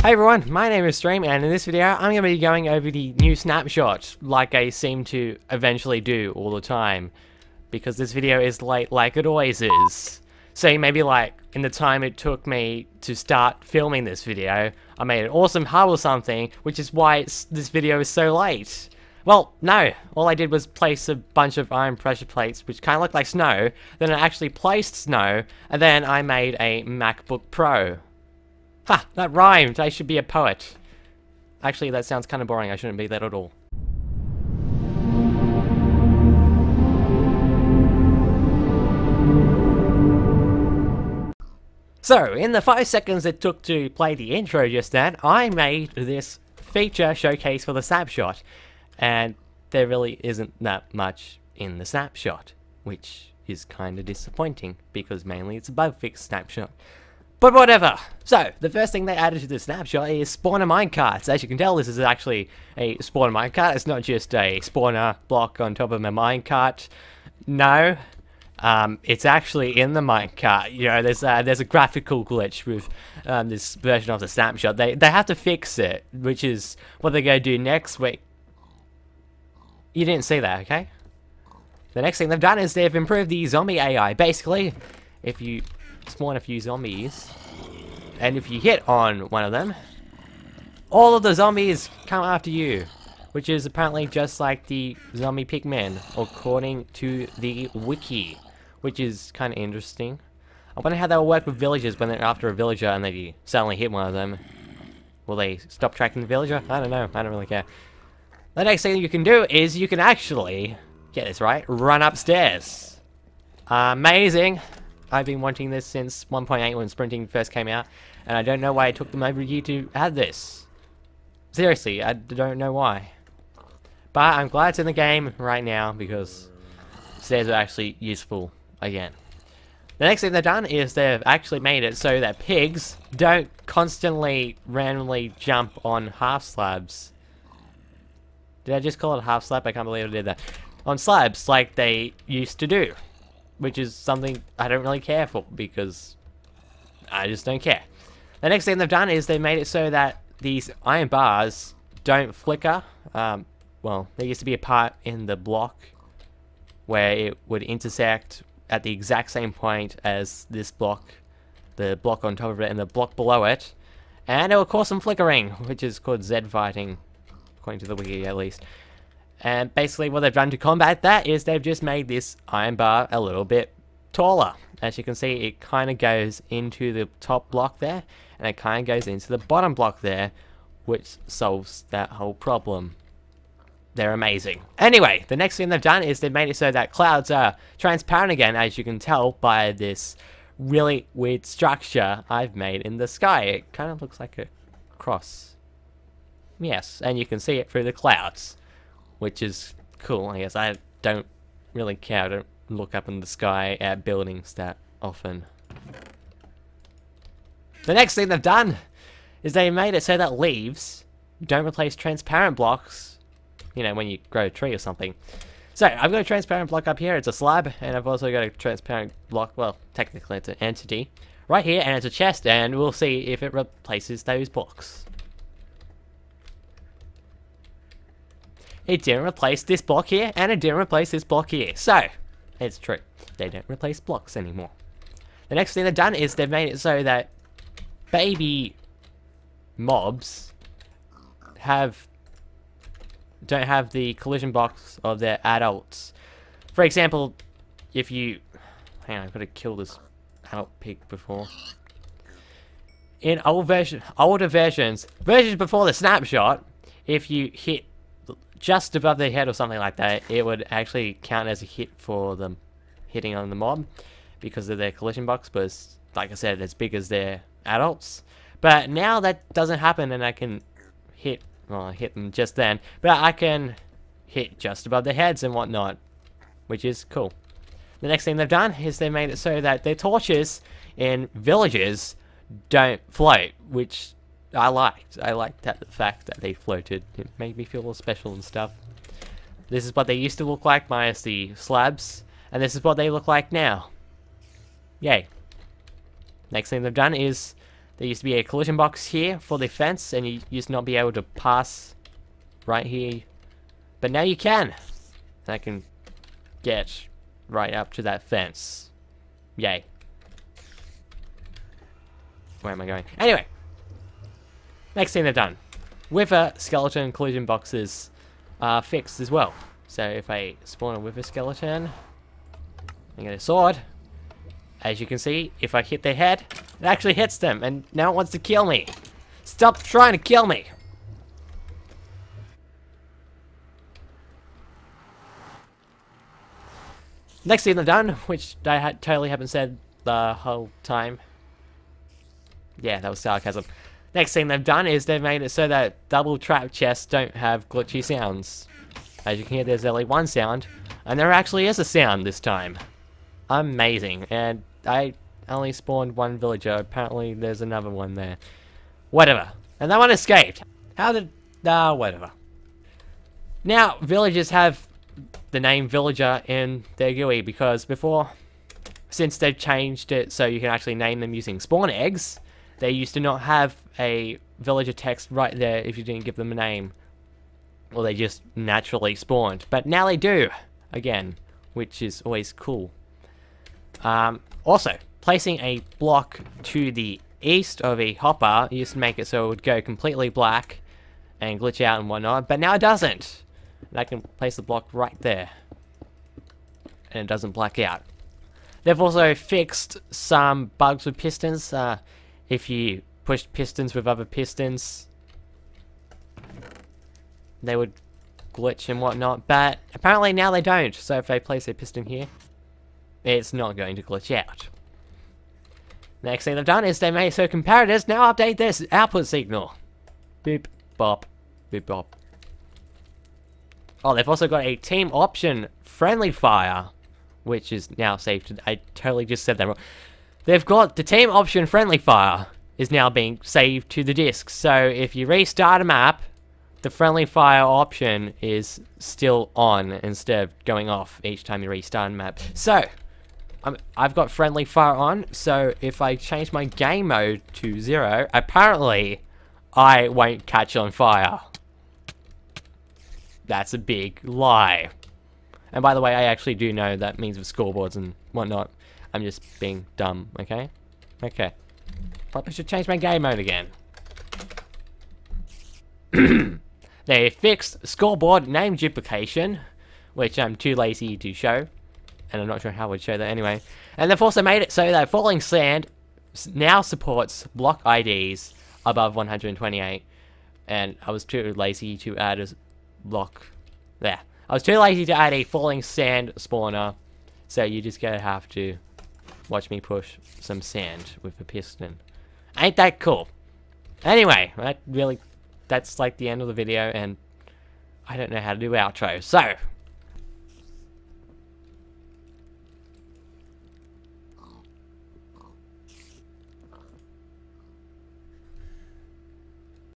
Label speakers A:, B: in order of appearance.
A: Hey everyone, my name is Stream, and in this video I'm going to be going over the new Snapshot, like I seem to eventually do all the time, because this video is late like it always is. So maybe like, in the time it took me to start filming this video, I made an awesome hub or something, which is why this video is so late. Well, no, all I did was place a bunch of iron pressure plates, which kind of looked like snow, then I actually placed snow, and then I made a MacBook Pro. Ha! That rhymed! I should be a poet. Actually, that sounds kind of boring. I shouldn't be that at all. So, in the 5 seconds it took to play the intro just then, I made this feature showcase for the Snapshot. And there really isn't that much in the Snapshot, which is kind of disappointing, because mainly it's a bug fix Snapshot. But whatever! So, the first thing they added to the Snapshot is spawner minecarts. As you can tell, this is actually a spawner minecart. It's not just a spawner block on top of a minecart. No. It's actually in the minecart. You know, there's a graphical glitch with this version of the Snapshot. They have to fix it, which is what they're going to do next week. You didn't see that, okay? The next thing they've done is they've improved the zombie AI. Basically, if you spawn a few zombies, and if you hit on one of them, all of the zombies come after you, which is apparently just like the zombie pigmen, according to the wiki, which is kind of interesting. I wonder how that will work with villagers when they're after a villager and they suddenly hit one of them. Will they stop tracking the villager? I don't know, I don't really care. The next thing you can do is you can actually, get this right, run upstairs. Amazing! I've been wanting this since 1.8 when sprinting first came out, and I don't know why it took them over a year to add this. Seriously, I don't know why. But I'm glad it's in the game right now, because stairs are actually useful again. The next thing they've done is they've actually made it so that pigs don't constantly randomly jump on half slabs. Did I just call it a half slab? I can't believe I did that. On slabs, like they used to do. Which is something I don't really care for, because I just don't care. The next thing they've done is they made it so that these iron bars don't flicker. Well, there used to be a part in the block where it would intersect at the exact same point as this block, the block on top of it and the block below it, and it will cause some flickering, which is called Z fighting, according to the wiki at least. And basically what they've done to combat that is they've just made this iron bar a little bit taller. As you can see, it kind of goes into the top block there, and it kind of goes into the bottom block there, which solves that whole problem. They're amazing. Anyway, the next thing they've done is they've made it so that clouds are transparent again, as you can tell by this really weird structure I've made in the sky. It kind of looks like a cross. Yes, and you can see it through the clouds, which is cool, I guess. I don't really care. I don't look up in the sky at buildings that often. The next thing they've done is they made it so that leaves don't replace transparent blocks, you know, when you grow a tree or something. So, I've got a transparent block up here, it's a slab, and I've also got a transparent block, well, technically it's an entity, right here, and it's a chest, and we'll see if it replaces those blocks. It didn't replace this block here, and it didn't replace this block here. So, it's true. They don't replace blocks anymore. The next thing they've done is they've made it so that baby mobs don't have the collision box of their adults. For example, if you... Hang on, I've got to kill this adult pig before. In older versions before the Snapshot, if you hit just above their head or something like that, it would actually count as a hit for them hitting on the mob because of their collision box, but like I said, as big as their adults. But now that doesn't happen, and I can hit, well, I hit them just then, but I can hit just above their heads and whatnot, which is cool. The next thing they've done is they made it so that their torches in villages don't float, which I liked that, the fact that they floated. It made me feel all special and stuff. This is what they used to look like minus the slabs, and this is what they look like now. Yay. Next thing they've done is There used to be a collision box here for the fence, and you used to not be able to pass right here. But now you can. And I can get right up to that fence. Yay. Where am I going? Anyway. Next thing they've done. Wither skeleton collision boxes are fixed as well. So if I spawn a wither skeleton and get a sword, as you can see, if I hit their head, it actually hits them, and now it wants to kill me. Stop trying to kill me! Next thing they've done, which I totally haven't said the whole time. Yeah, that was sarcasm. Next thing they've done is they've made it so that double trap chests don't have glitchy sounds. As you can hear, there's only one sound, and there actually is a sound this time. Amazing. And I only spawned one villager. Apparently there's another one there. Whatever. And that one escaped. How did... whatever. Now, villagers have the name villager in their GUI because before, since they've changed it so you can actually name them using spawn eggs, they used to not have a villager text right there if you didn't give them a name. Or they just naturally spawned. But now they do. Again. Which is always cool. Also, placing a block to the east of a hopper used to make it so it would go completely black and glitch out and whatnot. But now it doesn't. And I can place the block right there. And it doesn't black out. They've also fixed some bugs with pistons. If you pushed pistons with other pistons, they would glitch and whatnot, but apparently now they don't. So if I place a piston here, it's not going to glitch out. Next thing they've done is they made so comparators now update this output signal. Boop, bop, boop, bop. Oh, they've also got a team option friendly fire, which is now saved to... I totally just said that wrong. They've got the team option friendly fire is now being saved to the disk. So if you restart a map, the friendly fire option is still on instead of going off each time you restart a map. So, I've got friendly fire on, so if I change my game mode to 0, apparently I won't catch on fire. That's a big lie. And by the way, I actually do know that means with scoreboards and whatnot. I'm just being dumb, okay? Okay. Probably should change my game mode again. They fixed scoreboard name duplication, which I'm too lazy to show. And I'm not sure how I would show that anyway. And they've also made it so that Falling Sand now supports block IDs above 128. And I was too lazy to add a block there. I was too lazy to add a Falling Sand spawner. So you just gonna have to watch me push some sand with a piston. Ain't that cool? Anyway, that's like the end of the video, and I don't know how to do outro. So,